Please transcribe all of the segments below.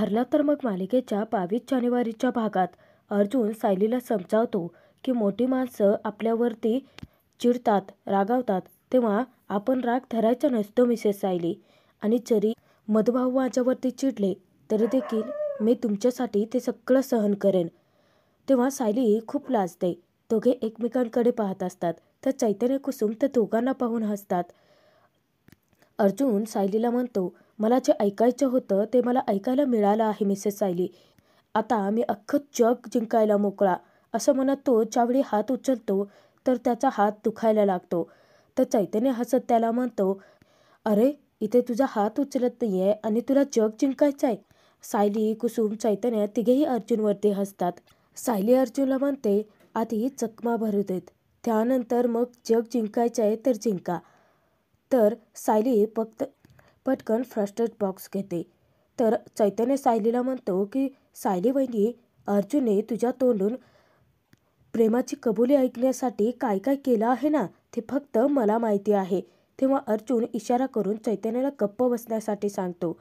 ठरलं तर मग मालिकेच्या 22 जानेवारीच्या भागात अर्जुन सायलीला समजावतो की मोठी माणसं आपल्यावरती चिडतात, रागावतात, तेव्हा आपण राग धरायचा नसतो मिसेस सायली. आणि जरी मधुभाऊ माझ्यावरती चिडले तरी देखील मी तुमच्यासाठी ते सगळं सहन करेन. तेव्हा सायली खूप लाजते. दोघे एकमेकांकडे पाहत असतात. तर चैतन्य कुसुम त्या दोघांना पाहून हसतात. अर्जुन सायलीला म्हणतो, मला जे ऐकायचं होतं ते मला ऐकायला मिळालं आहे मिसेस सायली. आता मी अख्खं जग जिंकायला मोकळा. असं म्हणत तो ज्यावेळी हात उचलतो तर त्याचा हात दुखायला लागतो. तर चैतन्य हसत त्याला म्हणतो, अरे इथे तुझा हात उचलत नाहीये आणि तुला जग जिंकायचं आहे. सायली, कुसुम, चैतन्य तिघेही अर्जुनवरती हसतात. सायली अर्जुनला म्हणते, आधी चकमा भरू देत, त्यानंतर मग जग जिंकायचं आहे तर जिंका. तर सायली पटकन फर्स्ट एड बॉक्स घेते. तर चैतन्य सायलीला म्हणतो की सायली वहिनी, अर्जुनने तुझ्या तोंडून प्रेमाची कबुली ऐकण्यासाठी काय काय केलं आहे ना, ते फक्त मला माहिती आहे. तेव्हा अर्जुन इशारा करून चैतन्याला गप्प बसण्यासाठी सांगतो.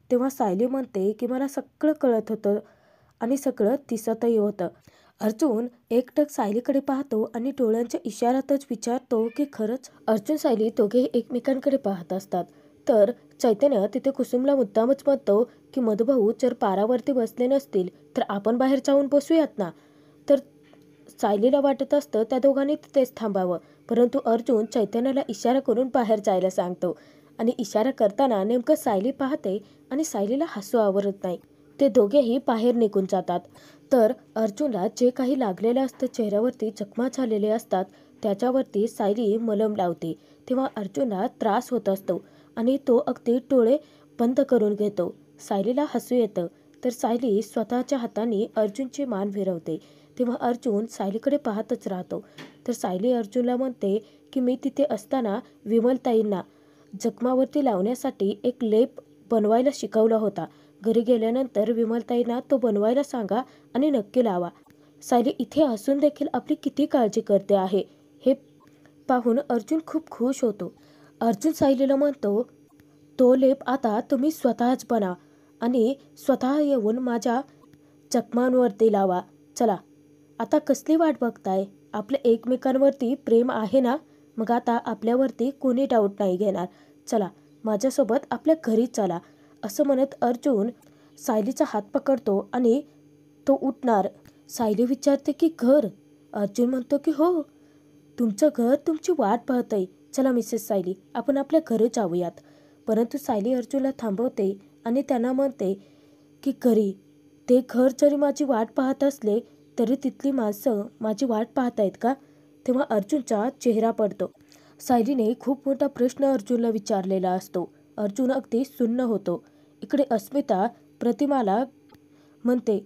तेव्हा सायली म्हणते की मला सगळं कळत होतं आणि सगळं दिसतही होतं. अर्जुन एकटक सायलीकडे पाहतो आणि डोळ्यांच्या इशाऱ्यातच विचारतो की खरंच. अर्जुन सायली दोघे एकमेकांकडे पाहत असतात. तर चैतन्य तिथे कुसुमला मुद्दामच म्हणतो की मधुभाऊ जर पारावरती बसले नसतील तर आपण बाहेर जाऊन बसूयात ना. तर सायलीला वाटत असतं त्या दोघांनी तिथेच थांबावं, परंतु अर्जुन चैतन्याला इशारा करून बाहेर जायला सांगतो. आणि इशारा करताना नेमकं सायली पाहते आणि सायलीला हसू आवरत नाही. ते दोघेही बाहेर निघून जातात. तर अर्जुनला जे काही लागलेलं असतं, चेहऱ्यावरती जखमा झालेले असतात, त्याच्यावरती सायली मलम लावते. तेव्हा अर्जुनला त्रास होत असतो आणि तो अगदी डोळे बंद करून घेतो. सायलीला हसू येतं. तर सायली स्वतःच्या हाताने अर्जुनची मान फिरवते. तेव्हा अर्जुन सायलीकडे पाहतच राहतो. तर सायली अर्जुनला म्हणते की मी तिथे असताना विमलताईंना जखमावरती लावण्यासाठी एक लेप बनवायला शिकवला होता. घरी गेल्यानंतर विमलताईंना तो बनवायला सांगा आणि नक्की लावा. सायली इथे असून देखील आपली किती काळजी करते आहे हे पाहून अर्जुन खूप खुश होतो. अर्जुन सायलीला म्हणतो, तो लेप आता तुम्ही स्वतःच बनवा आणि स्वतः येऊन माझ्या जखमांवरती लावा. चला, आता कसली वाट बघताय? आपल्या एकमेकांवरती प्रेम आहे ना, मग आता आपल्यावरती कोणी डाऊट नाही घेणार. चला माझ्यासोबत आपल्या घरी चला. असं म्हणत अर्जुन सायलीचा हात पकडतो आणि तो उठणार. सायली विचारते की घर? अर्जुन म्हणतो की हो, तुमचं घर तुमची वाट पाहतंय. चला मिसेस सायली, आपण आपल्या घरी जाऊयात. परंतु सायली अर्जुनला थांबवते आणि त्यांना म्हणते की घरी, ते घर जरी माझी वाट पाहत असले तरी तिथली माणसं माझी वाट पाहतायत का? तेव्हा अर्जुनचा चेहरा पडतो. सायलीने खूप मोठा प्रश्न अर्जुनला विचारलेला असतो. अर्जुन अगदी सुन्न होतो. इकडे अस्मिता प्रतिमाला म्हणते,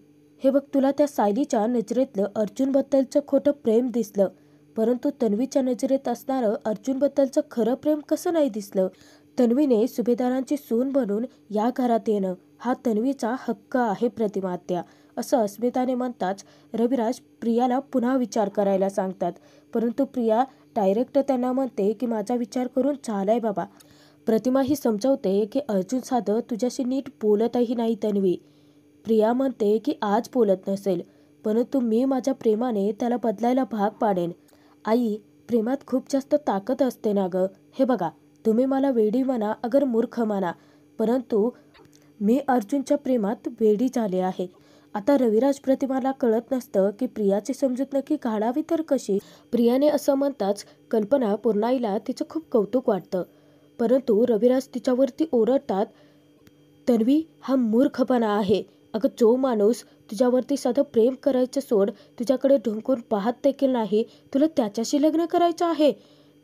हे बघ, तुला त्या सायलीच्या नजरेतलं अर्जुनबद्दलचं खोटं प्रेम दिसलं, परंतु तन्वीच्या नजरेत असणारं अर्जुनबद्दलचं खरं प्रेम कसं नाही दिसलं? तन्वीने सुभेदारांची सून बनून या घरात येणं हा तन्वीचा हक्क आहे प्रतिमात्या, असं अस्मिताने म्हणताच रविराज प्रियाला पुन्हा विचार करायला सांगतात. परंतु प्रिया डायरेक्ट त्यांना म्हणते की माझा विचार करून झालाय बाबा. प्रतिमा ही समजवते की अर्जुन साधं तुझ्याशी नीट बोलतही नाही तन्वी. प्रिया म्हणते की आज बोलत नसेल, परंतु मी माझ्या प्रेमाने त्याला बदलायला भाग पाडेन. आई, प्रेमात खूप जास्त ताकद असते ना गं. हे बघा, तुम्ही मला वेडी म्हणा अगर मूर्ख म्हणा, परंतु मी अर्जुनच्या प्रेमात वेडी झाले आहे. आता रविराज प्रतिमाला कळत नसतं की प्रियाची समजूत नक्की काढावी तर कशी. प्रियाने असं म्हणताच कल्पना पूर्णाईला तिचं खूप कौतुक वाटतं. परंतु रविराज तिच्यावरती ओरडतात, तन्वी, हा मूर्खपणा आहे. अगं, जो माणूस तुझ्यावरती साधं प्रेम करायचं सोड, तुझ्याकडे ढुंकून पाहत देखील नाही, तुला त्याच्याशी लग्न करायचं आहे.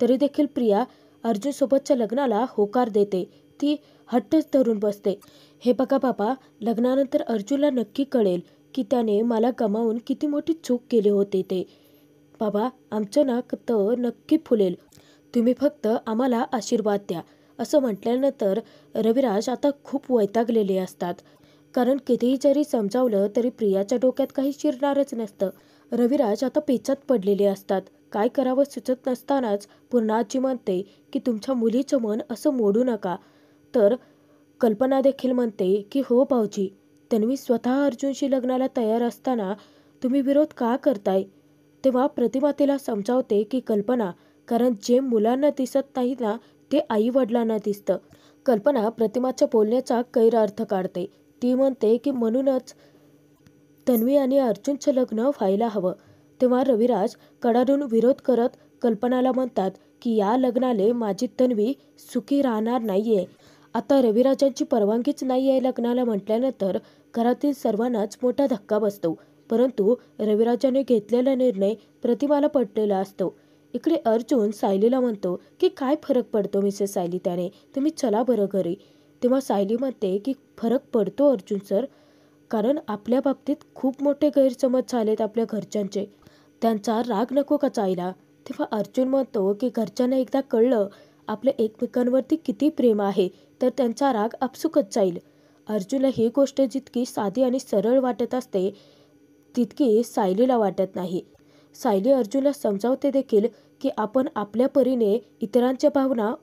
तरी देखील प्रिया अर्जुनसोबतच्या लग्नाला होकार देते. ती हट्टच धरून बसते. हे बघा बाबा, लग्नानंतर अर्जुनला नक्की कळेल की त्याने मला गमावून किती मोठी चूक केली होती ते. बाबा, आमचं नाक तर नक्की फुलेल. तुम्ही फक्त आम्हाला आशीर्वाद द्या. असं म्हटल्यानंतर रविराज आता खूप वैतागलेले असतात. कारण कितीही जरी समजावलं तरी प्रियाच्या डोक्यात काही शिरणारच नसतं. रविराज आता पेचात पडलेले असतात. काय करावं सुचत नसतानाच पूर्णाजी म्हणते की तुमच्या मुलीचं मन असं मोडू नका. तर कल्पना देखील म्हणते की हो भाऊजी, तन्वी स्वतः अर्जुनशी लग्नाला तयार असताना तुम्ही विरोध का करताय? तेव्हा प्रतिमा तिला समजावते की कल्पना, कारण जे मुलांना दिसत नाही ना ते आई वडिलांना दिसतं. कल्पना प्रतिमाच्या बोलण्याचा गैरअर्थ काढते. ती म्हणते की म्हणूनच तन्वी आणि अर्जुनचं लग्न व्हायला हवं. तेव्हा रविराज कडाडून विरोध करत कल्पनाला म्हणतात की या लग्नाले माझी तन्वी सुखी राहणार नाहीये. आता रविराजांची परवानगीच नाही आहे लग्नाला म्हटल्यानंतर घरातील सर्वांनाच मोठा धक्का बसतो. परंतु रविराजाने घेतलेला निर्णय प्रतिमाला पटलेला असतो. इकडे अर्जुन सायलीला म्हणतो की काय फरक पडतो मिसेस सायली, त्याने तुम्ही चला बरं घरी. तेव्हा सायली म्हणते की फरक पडतो अर्जुन सर, कारण आपल्या बाबतीत खूप मोठे गैरसमज झालेत आपल्या घरच्यांचे. त्यांचा राग नको का जायला? तेव्हा अर्जुन म्हणतो की घरच्यांना एकदा कळलं आपल्या एकमेकांवरती किती प्रेम आहे तर त्यांचा राग आपसुकच जाईल. अर्जुनला ही गोष्ट जितकी साधी आणि सरळ वाटत असते तितकी सायलीला वाटत नाही. सायली अर्जुनला समजावते देखील की आपण आपल्या परीने इतरांच्या भावना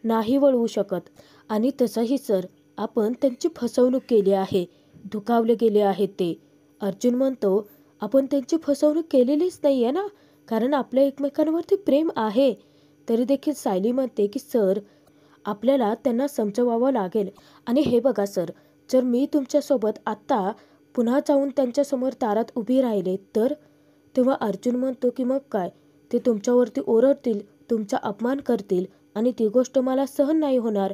नाही वळवू शकत. आणि तसंही सर, आपण त्यांची फसवणूक केली आहे, दुखावले गेले आहेत ते. अर्जुन म्हणतो आपण त्यांची फसवणूक केलेलीच नाही आहे ना, कारण आपल्या एकमेकांवरती प्रेम आहे. तरी देखील सायली म्हणते की सर, आपल्याला त्यांना समजवावं लागेल. आणि हे बघा सर, जर मी तुमच्यासोबत आत्ता पुन्हा जाऊन त्यांच्यासमोर दारात उभी राहिले तर? तेव्हा अर्जुन म्हणतो की मग काय, ते तुमच्यावरती ओरडतील, तुमचा अपमान करतील आणि ती गोष्ट मला सहन नाही होणार.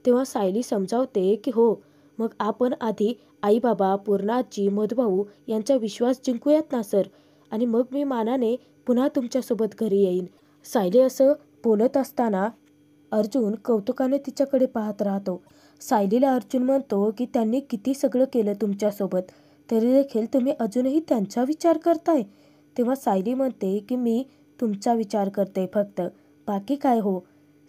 तेव्हा सायली समजावते की हो, मग आपण आधी आई बाबा, पूर्णाजी, मधुभाऊ यांचा विश्वास जिंकूयात ना सर, आणि मग मी मानाने पुन्हा तुमच्यासोबत घरी येईन. सायली असं बोलत असताना अर्जुन कौतुकाने तिच्याकडे पाहत राहतो. सायलीला अर्जुन म्हणतो की त्यांनी किती सगळं केलं तुमच्यासोबत, तरी देखील तुम्ही अजूनही त्यांचा विचार करताय. तेव्हा सायली म्हणते की मी तुमचा विचार करते फक्त, बाकी काय हो,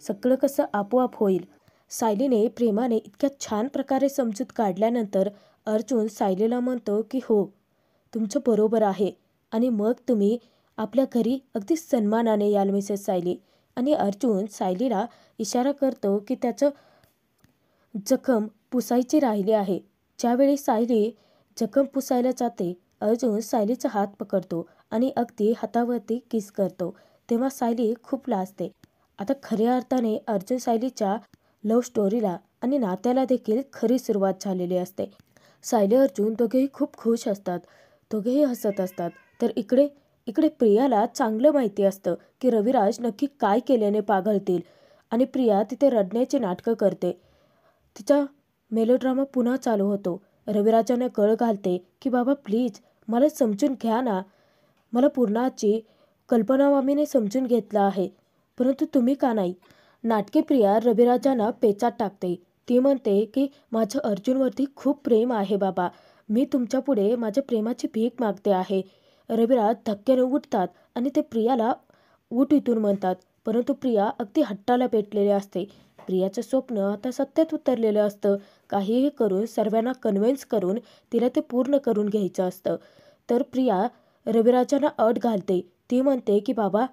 सगळं कसं आपोआप होईल. सायलीने प्रेमाने इतक्या छान प्रकारे समजूत काढल्यानंतर अर्जुन सायलीला म्हणतो की हो, तुमचं बरोबर आहे, आणि मग तुम्ही आपल्या घरी अगदी सन्मानाने याल मिसेस सायली. आणि अर्जुन सायलीला इशारा करतो की त्याचं जखम पुसायची राहिली आहे. ज्यावेळी सायली जखम पुसायला जाते अर्जुन सायलीचा हात पकडतो आणि अगदी हातावरती किस करतो. तेव्हा सायली खूप लाजते. आता खऱ्या अर्थाने अर्जुन सायलीच्या लव्ह स्टोरीला आणि नात्याला देखील खरी सुरुवात झालेली असते. सायली अर्जुन दोघेही खूप खुश असतात, दोघेही हसत असतात. तर इकडे इकडे प्रियाला चांगलं माहिती असतं की रविराज नक्की काय केल्याने पाघळतील, आणि प्रिया तिथे रडण्याची नाटकं करते. तिचा मेलोड्रामा पुन्हा चालू होतो. रविराजांना कळ घालते की बाबा प्लीज मला समजून घ्या ना, मला पूर्णाची कल्पना मामीने समजून घेतलं आहे, परंतु तुम्ही का नाही? नाटकी प्रिया रविराजांना पेचात टाकते. ती म्हणते की माझं अर्जुनवरती खूप प्रेम आहे बाबा, मी तुमच्यापुढे माझ्या प्रेमाची भीक मागते आहे. रविराज धक्क्याने उठतात आणि ते प्रियाला उठ इथून म्हणतात, परंतु प्रिया अगदी हट्टाला पेटलेली असते. प्रियाचं स्वप्न आता सत्यात उतरलेलं असतं. काहीही करून सर्वांना कन्व्हिन्स करून तिला ते पूर्ण करून घ्यायचं असतं. तर प्रिया रविराजांना अट घालते. ती म्हणते की बाबा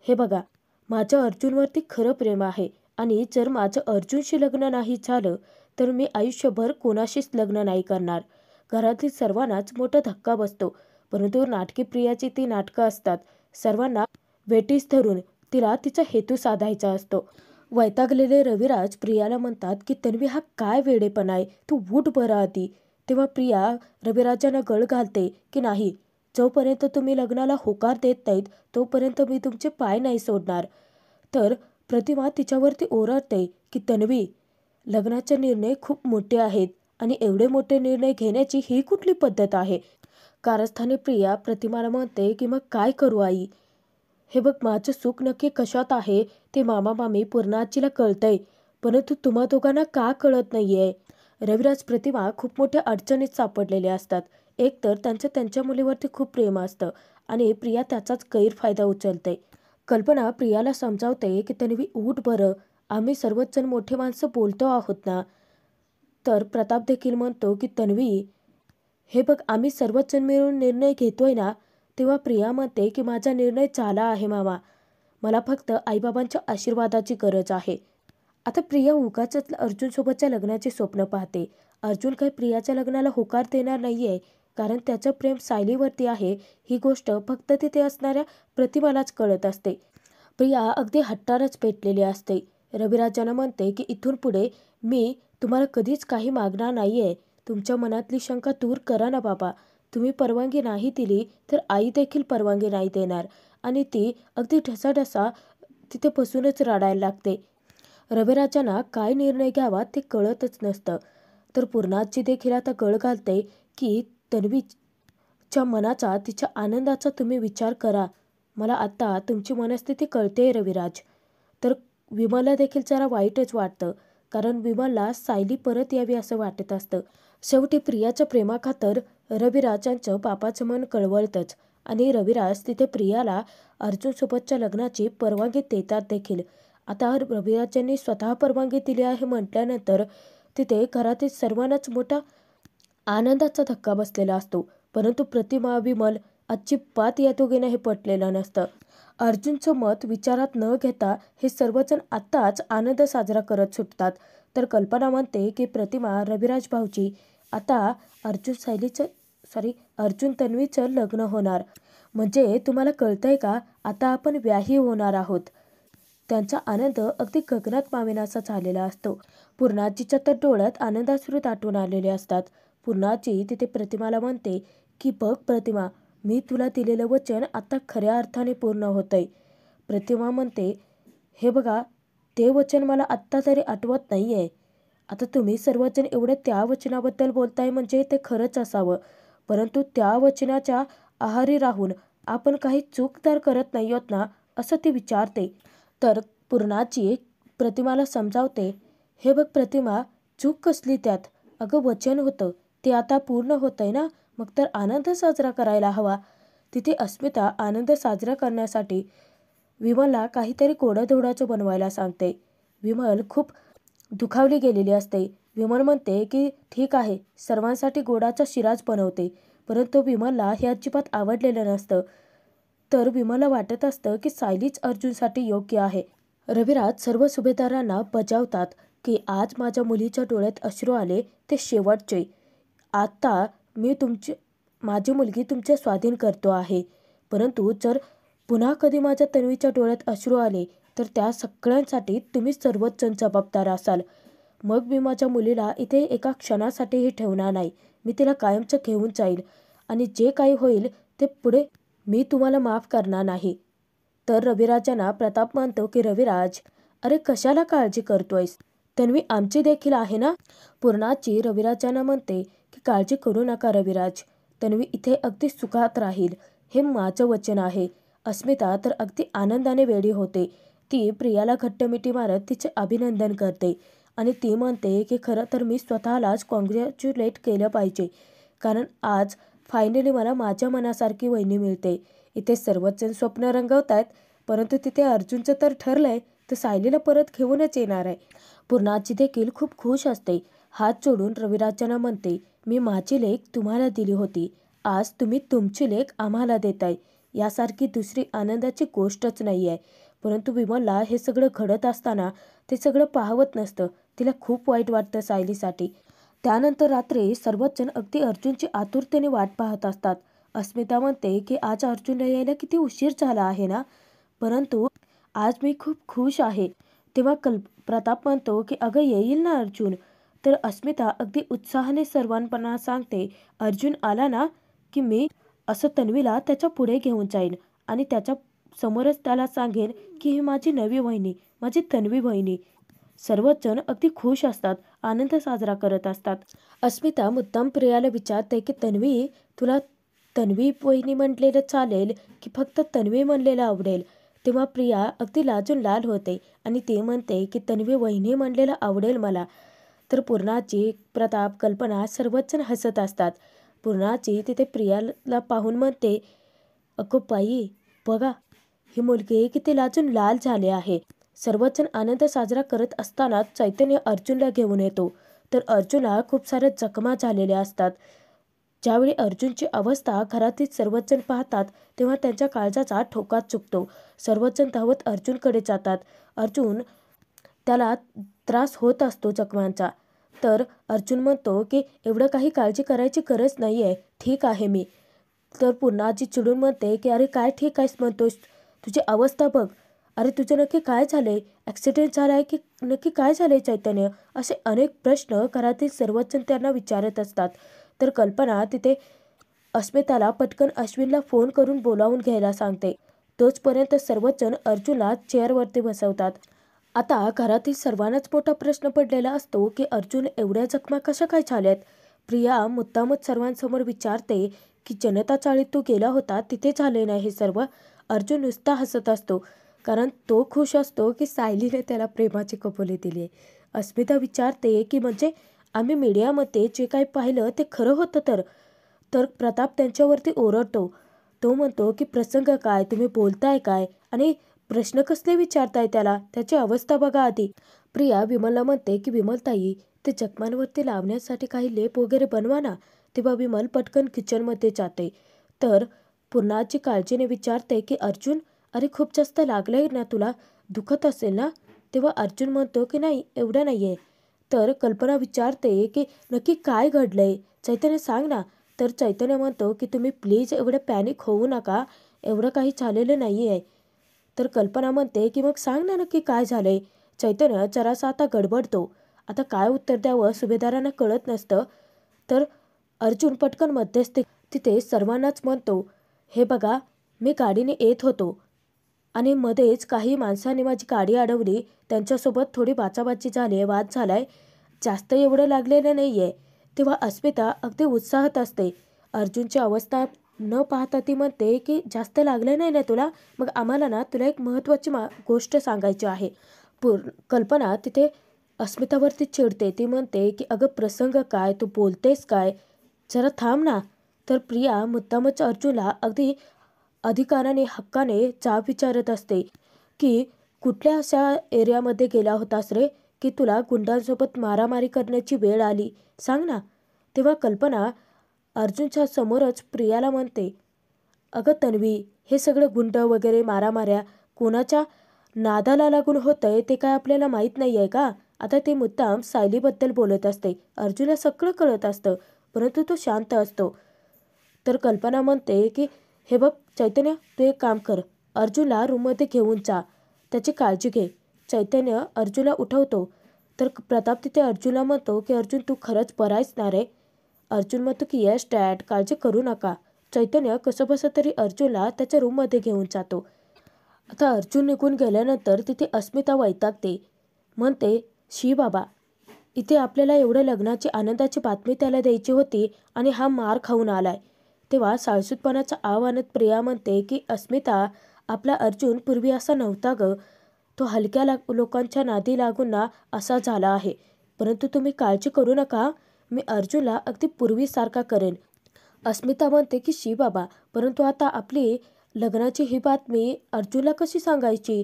हे बघा, माझं अर्जुनवरती खरं प्रेम आहे, आणि जर माझं अर्जुनशी लग्न नाही झालं तर मी आयुष्यभर कोणाशीच लग्न नाही करणार. घरातील सर्वांनाच मोठा धक्का बसतो. परंतु नाटकी प्रियाची ती नाटकं असतात. सर्वांना वेटीस धरून तिला तिचा हेतू साधायचा असतो. वैतागलेले रविराज प्रियाला म्हणतात की तन्वी हा काय वेडेपणा आहे, तू उठ बरं आधी. तेव्हा प्रिया रविराजांना गळ घालते की नाही, जोपर्यंत तुम्ही लग्नाला होकार देत नाहीत तोपर्यंत मी तुमचे पाय नाही सोडणार. तर प्रतिमा तिच्यावरती ओरडते की तन्वी, लग्नाचे निर्णय खूप मोठे आहेत आणि एवढे मोठे निर्णय घेण्याची ही कुठली पद्धत आहे? कारस्थानी प्रिया प्रतिमाला म्हणते की मग काय करू आई? हे बघ, माझं सुख नक्की कशात आहे ते मामा मामी पूर्णाजीला कळतंय, परंतु तुम्हा दोघांना का कळत नाहीये? रविराज प्रतिमा खूप मोठ्या अडचणीत सापडलेले असतात. एकतर त्यांचं त्यांच्या मुलीवरती खूप प्रेम असतं आणि प्रिया त्याचाच गैरफायदा उचलते. कल्पना प्रियाला समजावते की तन्वी उठ बरं, आम्ही सर्वच जण मोठे माणसं बोलतो आहोत ना. तर प्रताप देखील म्हणतो की तन्वी, हे बघ, आम्ही सर्वच जण मिळून निर्णय घेतोय ना. तेव्हा प्रिया म्हणते की माझा निर्णय झाला आहे मामा, मला फक्त आईबाबांच्या आशीर्वादाची गरज आहे. आता प्रिया उगाचच अर्जुनसोबतच्या लग्नाचे स्वप्न पाहते अर्जुन काही प्रियाच्या लग्नाला होकार देणार नाहीये, कारण त्याचं प्रेम सायलीवरती आहे ही गोष्ट फक्त तिथे असणाऱ्या प्रतिमालाच कळत असते. प्रिया अगदी हट्टानंच पेटलेली असते. रविराजांना म्हणते की इथून पुढे मी तुम्हाला कधीच काही मागणार नाहीये. तुमच्या मनातली शंका दूर करा ना बाबा. तुम्ही परवानगी नाही दिली तर आई देखील परवानगी नाही देणार. आणि ती अगदी ढसाढसा तिथे बसूनच रडायला लागते. रविराजांना काय निर्णय घ्यावा ते कळतच नसतं. तर पूर्णाची देखील आता गळ घालते की तन्वीच्या मनाचा, तिच्या आनंदाचा तुम्ही विचार करा. मला आता तुमची मनस्थिती कळते रविराज. तर विमलला देखील जरा वाईटच वाटतं, कारण विमलला सायली परत यावी असं वाटत असतं. शेवटी प्रियाच्या प्रेमाखातर रविराजांचं बापाचं मन कळवळतंच आणि रविराज तिथे प्रियाला अर्जुनसोबतच्या लग्नाची परवानगी देतात देखील. आता रविराजांनी स्वतः परवानगी दिली आहे म्हटल्यानंतर तिथे घरातील सर्वांनाच मोठा आनंदाचा धक्का बसलेला असतो. परंतु प्रतिमा, विमल अजिबात या दोघींना हे पटलेलं नसतं. अर्जुनचं मत विचारात न घेता हे सर्वजण आत्ताच आनंद साजरा करत सुटतात. तर कल्पना म्हणते की प्रतिमा, रविराज भाऊजी, आता अर्जुन तन्वीचं लग्न होणार. म्हणजे तुम्हाला कळतंय का, आता आपण व्याही होणार आहोत. त्यांचा आनंद अगदी गगनात मावेनासा झालेला असतो. पूर्णाजीच्या तर डोळ्यात आनंदाश्रू दाटून आलेले असतात. पूर्णाजी तिथे प्रतिमाला म्हणते की बघ प्रतिमा, मी तुला दिलेलं वचन आता खऱ्या अर्थाने पूर्ण होतंय. प्रतिमा म्हणते, हे बघा, ते वचन मला आत्ता तरी आठवत नाहीये. आता तुम्ही सर्वजण एवढं त्या वचनाबद्दल बोलताय म्हणजे ते खरंच असावं. परंतु त्या वचनाच्या आहारी राहून आपण काही चूक तर करत नाही आहोत ना, असं ती विचारते. तर पूर्णाची प्रतिमाला समजावते, हे बघ प्रतिमा, चूक कसली त्यात? अगं वचन होतं, ते आता पूर्ण होतंय ना, मग तर आनंद साजरा करायला हवा. तिथे अस्मिता आनंद साजरा करण्यासाठी विमलला काहीतरी गोडाधोडाचं बनवायला सांगते. विमल खूप दुखावली गेलेली असते. विमल म्हणते की ठीक आहे, सर्वांसाठी गोडाचा शिराच बनवते. परंतु विमलला हे अजिबात आवडलेलं नसतं. तर विमलला वाटत असतं की सायलीच अर्जुनसाठी योग्य आहे. रविराज सर्व सुभेदारांना बजावतात की आज माझ्या मुलीच्या डोळ्यात अश्रू आले ते शेवटचे. आता मी माझी मुलगी तुमच्या स्वाधीन करतो आहे. परंतु जर पुन्हा कधी माझ्या तन्वीच्या डोळ्यात अश्रू आले तर त्या सगळ्यांसाठी तुम्ही सर्वच जण जबाबदार असाल. मग मी माझ्या मुलीला इथे एका क्षणासाठीही ठेवणार नाही. मी तिला कायमचं घेऊन जाईल आणि जे काही होईल ते पुढे मी तुम्हाला माफ करणार नाही. तर रविराजांना प्रताप म्हणतो की रविराज, अरे कशाला काळजी करतोयस? तन्वी आमची देखील आहे ना. पूर्णाची रविराजांना म्हणते की काळजी करू नका रविराज, तन्वी इथे अगदी सुखात राहील, हे माझं वचन आहे. अस्मिता तर अगदी आनंदाने वेडी होते. ती प्रियाला घट्ट मिठी मारत तिचे अभिनंदन करते आणि ती म्हणते की खरं तर मी स्वतःलाच कॉंग्रॅच्युलेट केलं पाहिजे, कारण आज फायनली मला माझ्या मनासारखी वहिनी मिळते. इथे सर्वच जण स्वप्न रंगवत आहेत, परंतु तिथे अर्जुनचं तर ठरलंय, तर सायलीला परत घेऊनच येणार आहे. पूर्णाची देखील खूप खुश असते. हात जोडून रविराजांना म्हणते, मी माझी लेक तुम्हाला दिली होती, आज तुम्ही तुमची लेक आम्हाला देताय. यासारखी दुसरी आनंदाची गोष्टच नाही आहे. परंतु विमलला हे सगळं घडत असताना ते सगळं पाहवत नसतं. तिला खूप वाईट वाटतं सायलीसाठी. त्यानंतर रात्री सर्वच जण अगदी अर्जुनची आतुरतेने वाट पाहत असतात. अस्मिता म्हणते की आज अर्जुनला यायला किती उशीर झाला आहे ना, परंतु आज मी खूप खुश आहे. तेव्हा प्रताप म्हणतो की अगं येईल ना अर्जुन. तर अस्मिता अगदी उत्साहाने सर्वांना सांगते, अर्जुन आला ना की मी असं तन्वीला त्याच्या पुढे घेऊन जाईन आणि त्याच्या समोरच त्याला सांगेन की ही माझी नवी वहिनी, माझी तन्वी वहिनी. सर्वच जण अगदी खुश असतात, आनंद साजरा करत असतात. अस्मिता मुद्दाम प्रियाला विचारते की तन्वी, तुला तन्वी वहिनी म्हणलेलं चालेल की फक्त तन्वी म्हणलेलं आवडेल? तेव्हा प्रिया अगदी लाजून लाल होते आणि ती म्हणते की तन्वी वहिनी म्हणलेलं आवडेल मला. तर पूर्णाची, प्रताप, कल्पना सर्वच जण हसत असतात. पूर्णाची तिथे प्रियाला पाहून म्हणते, अगो बाई बघा, ही मुलगी किती लाजून लाल झाले आहे. सर्वजण आनंद साजरा करत असताना चैतन्य अर्जुनला घेऊन येतो. तर अर्जुनला खूप साऱ्या जखमा झालेल्या असतात. ज्यावेळी अर्जुनची अवस्था घरातील सर्वजण पाहतात तेव्हा त्यांच्या काळजाचा ठोका चुकतो. सर्वजण धावत अर्जुनकडे जातात. त्याला त्रास होत असतो जखमांचा. तर अर्जुन म्हणतो की एवढं काही काळजी करायची गरज नाही आहे, ठीक आहे मी. तर पुन्हा आजी चिडून म्हणते की अरे काय ठीक आहेस म्हणतोस, तुझी अवस्था बघ. अरे तुझं नक्की काय झालंय, ॲक्सिडेंट झाला आहे की नक्की काय झालंय चैतन्य? असे अनेक प्रश्न घरातील सर्वच जण त्यांना विचारत असतात. तर कल्पना तिथे अस्मिताला पटकन अश्विनला फोन करून बोलावून घ्यायला सांगते. तोचपर्यंत सर्वच जण अर्जुनला चेअरवरती बसवतात. आता घरातील सर्वांनाच मोठा प्रश्न पडलेला असतो की अर्जुन एवढ्या जखमा कशा काय झाल्यात. प्रिया मुद्दामच सर्वांसमोर विचारते की जनता चाळीत तू गेला होता तिथे झाले नाही हे सर्व. अर्जुन नुसता हसत असतो, कारण तो खुश असतो की सायलीने त्याला प्रेमाची कबुली दिली आहे. अस्मिता विचारते की म्हणजे आम्ही मीडियामध्ये जे काही पाहिलं ते खरं होतं तर प्रताप त्यांच्यावरती ओरडतो. तो म्हणतो की प्रसंग काय, तुम्ही बोलताय काय आणि प्रश्न कसले विचारताय त्याला, त्याची अवस्था बघा आधी. प्रिया विमलला म्हणते की विमलताई, ते जखमांवरती लावण्यासाठी काही लेप वगैरे बनवा ना. तेव्हा विमल पटकन किचनमध्ये जाते. तर पूर्णाची काळजीने विचारते की अर्जुन, अरे खूप जास्त लागलंय ना तुला, दुखत असेल ना? तेव्हा अर्जुन म्हणतो की नाही, एवढं नाही आहे. तर कल्पना विचारते की नक्की काय घडलंय, चैतन्य सांग ना. तर चैतन्य म्हणतो की तुम्ही प्लीज एवढं पॅनिक होऊ नका, एवढं काही झालेलं नाही आहे. तर कल्पना म्हणते की मग सांग ना नक्की काय झालंय. चैतन्य जरासा आता गडबडतो. आता काय उत्तर द्यावं सुभेदारांना कळत नसतं. तर अर्जुन पटकन मध्यस्थी तिथे सर्वांनाच म्हणतो, हे बघा, मी गाडीने येत होतो आणि मध्येच काही माणसांनी माझी गाडी अडवली. त्यांच्यासोबत थोडी बाचाबाची झाली आहे, वाद झालाय, जास्त एवढं लागलेलं नाही आहे. तेव्हा अस्मिता अगदी उत्साहात असते. अर्जुनची अवस्था न पाहता ती म्हणते की जास्त लागलं नाही ना तुला, मग आम्हाला ना तुला एक महत्त्वाची गोष्ट सांगायची आहे. कल्पना तिथे अस्मितावरती चिडते. ती म्हणते की अगं प्रसंग काय, तू बोलतेस काय, जरा थांब ना. तर प्रिया मुद्दामच अर्जुनला अगदी अधिकाराने हक्काने जाब विचारत असते की कुठल्या अशा एरियामध्ये गेला होतास रे की तुला गुंडांसोबत मारामारी करण्याची वेळ आली, सांग ना. तेव्हा कल्पना अर्जुनच्या समोरच प्रियाला म्हणते, अगं तन्वी, हे सगळं गुंड वगैरे मारामाऱ्या कोणाच्या नादाला लागून होतंय ते काय आपल्याला माहीत नाही आहे का? आता ते मुद्दाम सायलीबद्दल बोलत असते. अर्जुनला सगळं कळत असतं, परंतु तो शांत असतो. तर कल्पना म्हणते की हे बघ चैतन्य, तू एक काम कर, अर्जुनला रूममध्ये घेऊन जा, त्याची काळजी घे. चैतन्य अर्जुनला उठवतो. तर प्रताप तिथे अर्जुनला म्हणतो की अर्जुन तू खरंच बरा आहेस ना रे? अर्जुन म्हणतो की येस डॅड, काळजी करू नका. चैतन्य कसंबसं तरी अर्जुनला त्याच्या रूममध्ये घेऊन जातो. आता अर्जुन निघून गेल्यानंतर तिथे अस्मिता वैतागते. म्हणते, शी बाबा, इथे आपल्याला एवढं लग्नाची आनंदाची बातमी त्याला द्यायची होती आणि हा मार खाऊन आलाय. तेव्हा साळसूतपणाचा आव आणत प्रिया म्हणते की अस्मिता, आपला अर्जुन पूर्वी असा नव्हता ग, तो हलक्या लोकांच्या नादी लागून ना असा झाला आहे. परंतु तुम्ही काळजी करू नका, मी अर्जुनला अगदी पूर्वीसारखा करेन. अस्मिता म्हणते की शी बाबा, परंतु आता आपली लग्नाची ही बातमी अर्जुनला कशी सांगायची.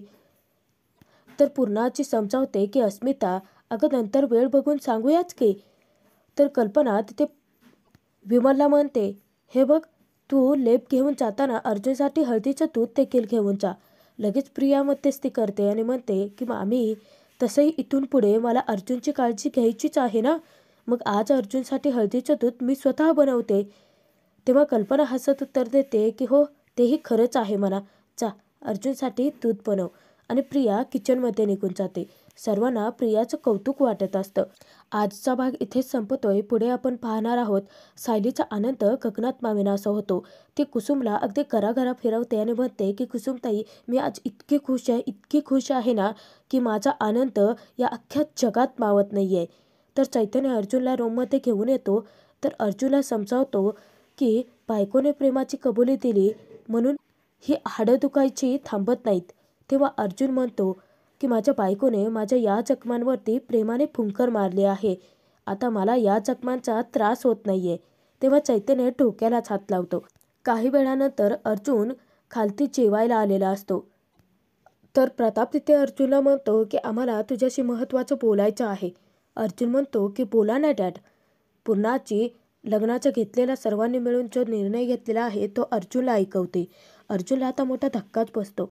तर पूर्णाची समजावते की अस्मिता, अगं नंतर वेळ बघून सांगूयाच की. तर कल्पना तिथे विमलला म्हणते, हे बघ, तू लेप घेऊन जाताना अर्जुनसाठी हळदीचं दूध देखील घेऊन जा. लगेच प्रिया मध्यस्थी करते आणि म्हणते की मामी, तसंही इथून पुढे मला अर्जुनची काळजी घ्यायचीच आहे ना, मग आज अर्जुनसाठी हळदीचं दूध मी स्वतः बनवते. तेव्हा कल्पना हसत उत्तर देते की हो, तेही खरंच आहे म्हणा, जा अर्जुनसाठी दूध बनव. आणि प्रिया किचनमध्ये निघून जाते. सर्वांना प्रियाचं कौतुक वाटत असतं. आजचा भाग इथेच संपतोय. पुढे आपण पाहणार आहोत सायलीचा आनंद गगनात मावेनासा होतो. ती कुसुमला अगदी घराघरा फिरवते आणि म्हणते की कुसुमताई, मी आज इतकी खुश आहे, इतकी खुश आहे ना, की माझा आनंद या अख्ख्या जगात मावत नाही आहे. तर चैतन्य अर्जुनला रूममध्ये घेऊन येतो. तर अर्जुनला समजावतो की बायकोने प्रेमाची कबुली दिली म्हणून ही हाडं दुखायची थांबत नाहीत. तेव्हा अर्जुन म्हणतो की माझ्या बायकोने माझ्या या जखमांवरती प्रेमाने फुंकर मारली आहे. आता मला या जखमांचा त्रास होत नाहीये. तेव्हा चैतन्य डोक्यालाच हात लावतो. काही वेळानंतर अर्जुन खालती जेवायला आलेला असतो. तर प्रताप तिथे अर्जुनला म्हणतो की आम्हाला तुझ्याशी महत्त्वाचं बोलायचं आहे. अर्जुन म्हणतो की बोला ना डॅड. पूर्णाची लग्नाचा घेतलेला सर्वांनी मिळून जो निर्णय घेतलेला आहे तो अर्जुनला ऐकवते. अर्जुनला आता मोठा धक्काच बसतो.